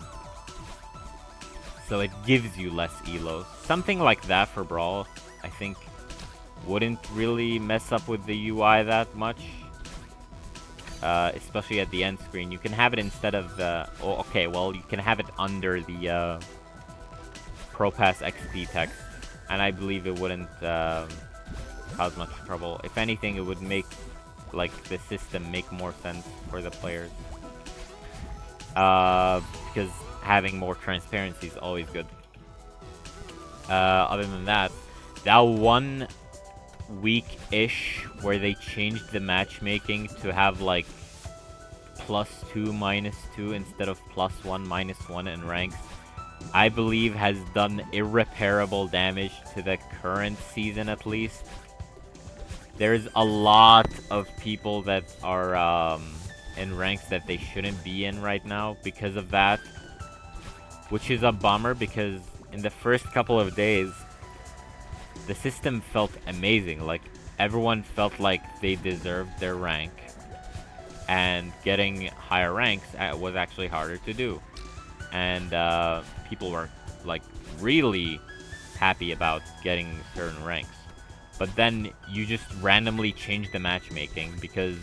So it gives you less elo. Something like that for Brawl, I think, wouldn't really mess up with the UI that much. Especially at the end screen. You can have it instead of the... Oh, okay, well, you can have it under the Pro Pass XP text. And I believe it wouldn't cause much trouble. If anything, it would make, like, the system make more sense for the players. Because having more transparency is always good. Other than that, that 1 week-ish where they changed the matchmaking to have, like, +2, -2 instead of +1, -1 in ranks, I believe has done irreparable damage to the current season, at least. There's a lot of people that are in ranks that they shouldn't be in right now because of that, which is a bummer because in the first couple of days, the system felt amazing. Like, everyone felt like they deserved their rank, and getting higher ranks was actually harder to do. And people were, like, really happy about getting certain ranks. But then you just randomly change the matchmaking because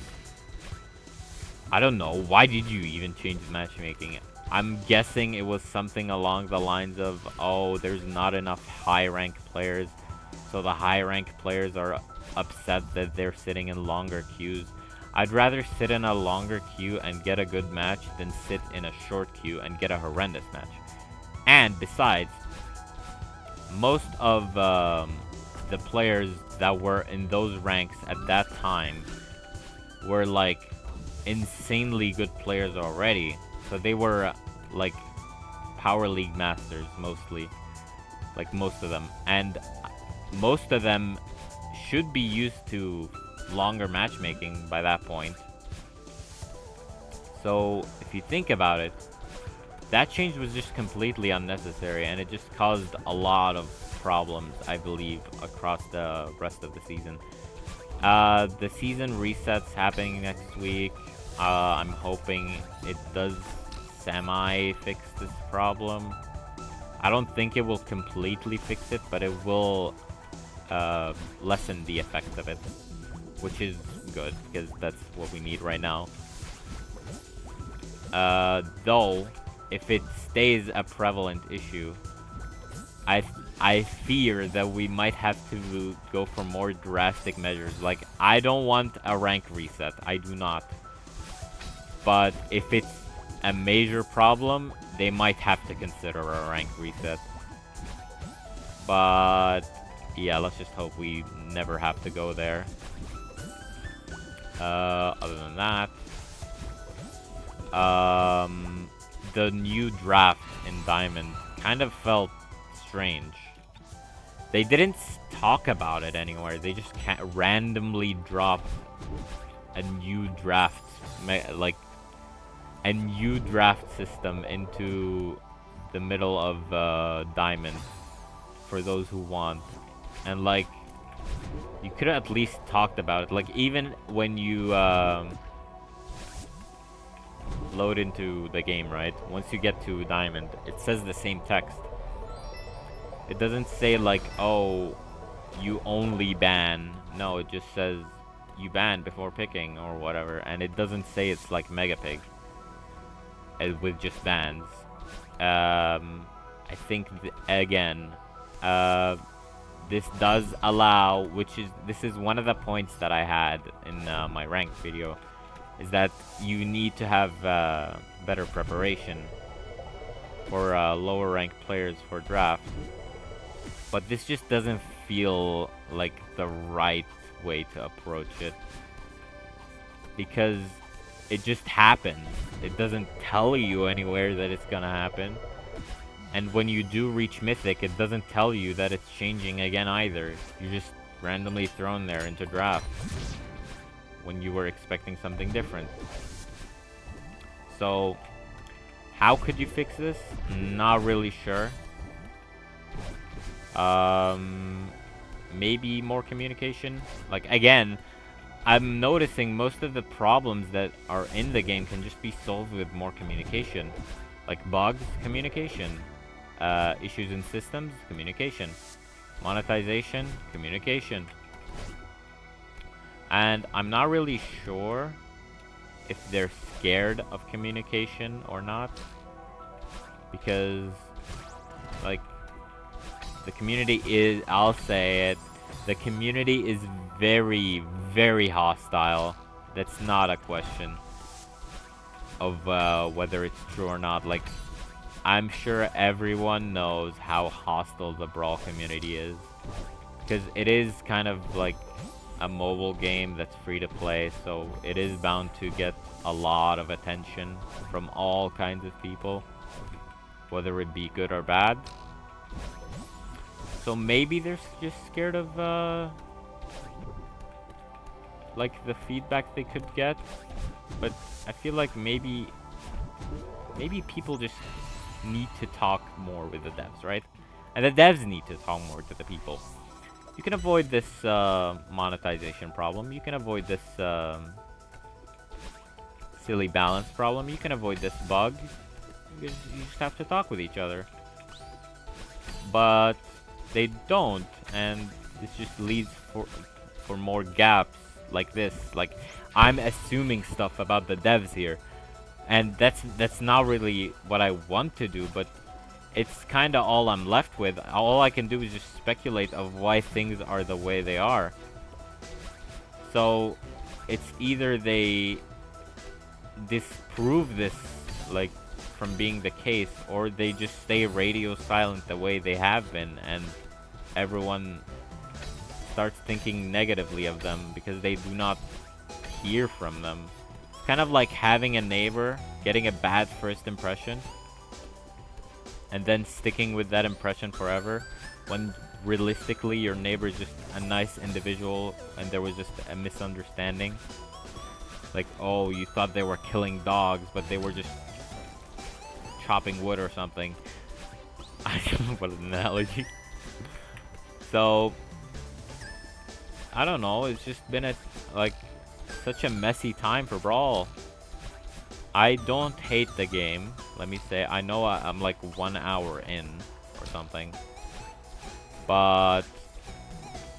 I don't know, why did you even change the matchmaking? I'm guessing it was something along the lines of, oh, there's not enough high rank players, so the high rank players are upset that they're sitting in longer queues. I'd rather sit in a longer queue and get a good match than sit in a short queue and get a horrendous match. And besides, most of the players that were in those ranks at that time were like insanely good players already. So they were like Power League masters mostly. Like most of them. And most of them should be used to longer matchmaking by that point. So if you think about it, that change was just completely unnecessary, and it just caused a lot of problems, I believe, across the rest of the season. The season resets happening next week. I'm hoping it does semi-fix this problem. I don't think it will completely fix it, but it will lessen the effects of it, which is good, because that's what we need right now. Though, if it stays a prevalent issue, I fear that we might have to go for more drastic measures. Like, I don't want a rank reset. I do not. But if it's a major problem, they might have to consider a rank reset. But yeah, let's just hope we never have to go there. Other than that, the new draft in Diamond kind of felt strange. They didn't talk about it anywhere. They just can't randomly drop a new draft, like a new draft system into the middle of Diamond for those who want. And like, you could have at least talked about it. Like, even when you load into the game, right? Once you get to Diamond, it says the same text. It doesn't say like, oh, you only ban. No, it just says you ban before picking or whatever. And it doesn't say it's like Mega Pig with just bans. I think, again, this does allow, this is one of the points that I had in my ranked video, is that you need to have better preparation for lower ranked players for draft. But this just doesn't feel like the right way to approach it, because it just happens. It doesn't tell you anywhere that it's gonna happen. And when you do reach Mythic, it doesn't tell you that it's changing again either. You're just randomly thrown there into draft when you were expecting something different. So, how could you fix this? Not really sure. Maybe more communication? Like, again, I'm noticing most of the problems that are in the game can just be solved with more communication. Like bugs, communication. Issues in systems, communication. Monetization, communication. And I'm not really sure if they're scared of communication or not. Because, like, the community is, I'll say it, the community is very, very hostile. That's not a question of whether it's true or not. Like, I'm sure everyone knows how hostile the Brawl community is. Because it is kind of like a mobile game that's free to play, so it is bound to get a lot of attention from all kinds of people, whether it be good or bad. So maybe they're just scared of like the feedback they could get, but I feel like maybe people just need to talk more with the devs, right? And the devs need to talk more to the people. You can avoid this monetization problem. You can avoid this silly balance problem. You can avoid this bug. You just have to talk with each other. But they don't, and this just leads for more gaps like this. Like, I'm assuming stuff about the devs here, and that's not really what I want to do, but it's kind of all I'm left with. All I can do is just speculate of why things are the way they are. So it's either they disprove this, like, from being the case, or they just stay radio silent the way they have been, and everyone starts thinking negatively of them because they do not hear from them. It's kind of like having a neighbor, getting a bad first impression, and then sticking with that impression forever, when realistically your neighbor is just a nice individual and there was just a misunderstanding. Like, oh, you thought they were killing dogs, but they were just chopping wood or something. I don't know what an analogy. So, I don't know, it's just been such a messy time for Brawl. I don't hate the game, let me say. I know I'm like 1 hour in or something, but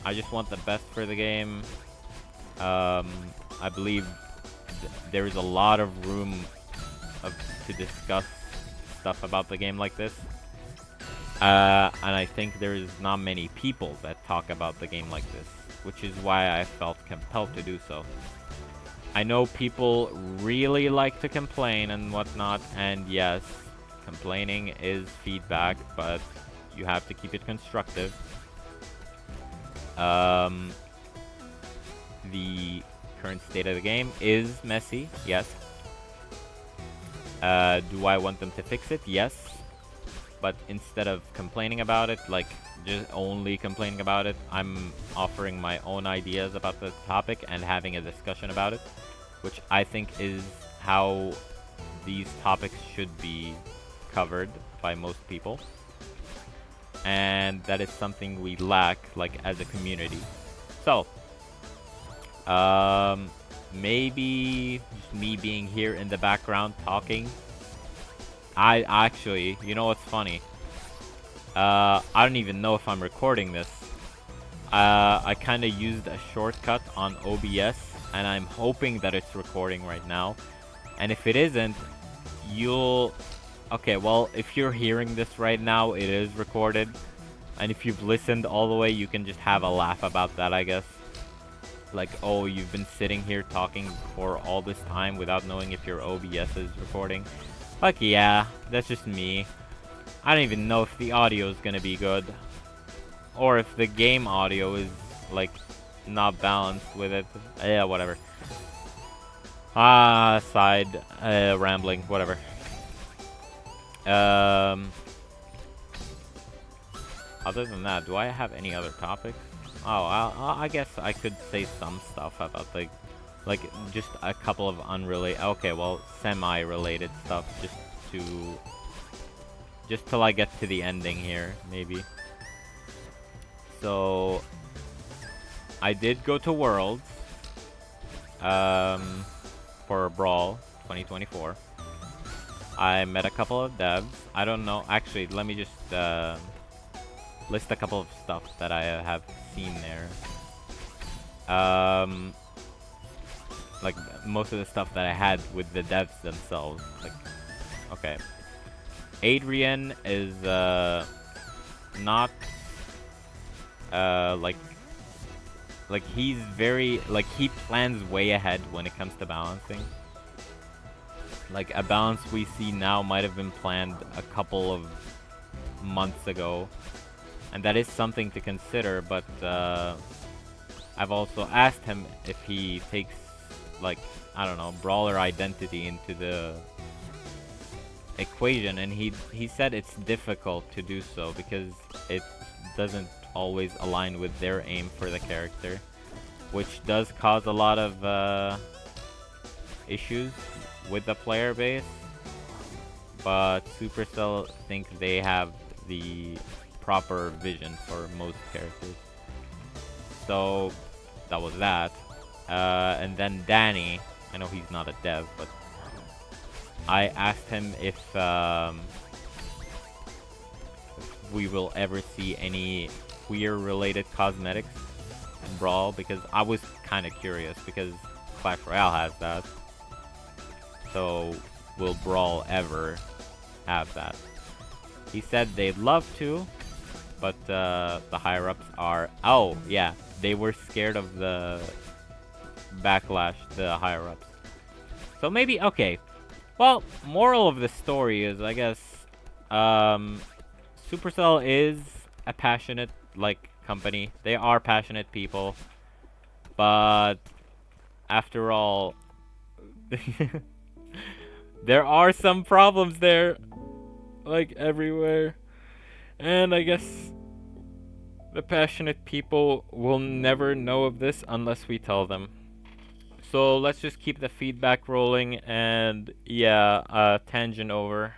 I just want the best for the game. I believe there is a lot of room to discuss stuff about the game like this. And I think there is not many people that talk about the game like this, which is why I felt compelled to do so. I know people really like to complain and whatnot, and yes, complaining is feedback, but you have to keep it constructive. The current state of the game is messy, yes. Do I want them to fix it? Yes. But instead of complaining about it, like just only complaining about it, I'm offering my own ideas about the topic and having a discussion about it, which I think is how these topics should be covered by most people. And that is something we lack, like, as a community. So, maybe just me being here in the background talking. I actually, you know what's funny? I don't even know if I'm recording this. I kind of used a shortcut on OBS, and I'm hoping that it's recording right now. And if it isn't, you'll... Okay, well, if you're hearing this right now, it is recorded. And if you've listened all the way, you can just have a laugh about that, I guess. Like, oh, you've been sitting here talking for all this time without knowing if your OBS is recording. Fuck yeah, that's just me. I don't even know if the audio is gonna be good. Or if the game audio is, like, not balanced with it. Yeah, whatever. Rambling, whatever. Other than that, do I have any other topics? Oh, I guess I could say some stuff about, like just a couple of unrelated, okay, well, semi-related stuff, just till I get to the ending here, maybe. So, I did go to Worlds, for Brawl 2024. I met a couple of devs. I don't know, actually, let me just, list a couple of stuff that I have seen there. Like, most of the stuff that I had with the devs themselves. Like, okay. Adrian is, not, like, he's very, like, he plans way ahead when it comes to balancing. Like, a balance we see now might have been planned a couple of months ago. And that is something to consider, but, I've also asked him if he takes, like, I don't know, brawler identity into the equation, and he said it's difficult to do so because it doesn't always align with their aim for the character. which does cause a lot of issues with the player base. But Supercell think they have the proper vision for most characters. So that was that. And then Danny, I know he's not a dev, but I asked him if we will ever see any queer-related cosmetics in Brawl, because I was kind of curious, because Clash Royale has that. So, will Brawl ever have that? He said they'd love to, but the higher-ups are... Oh, yeah, they were scared of the backlash, the higher-ups. So maybe, okay. Well, moral of the story is, I guess, Supercell is a passionate, like, company. They are passionate people. But, after all, there are some problems there, like, everywhere. And I guess the passionate people will never know of this unless we tell them. So let's just keep the feedback rolling, and yeah, tangent over.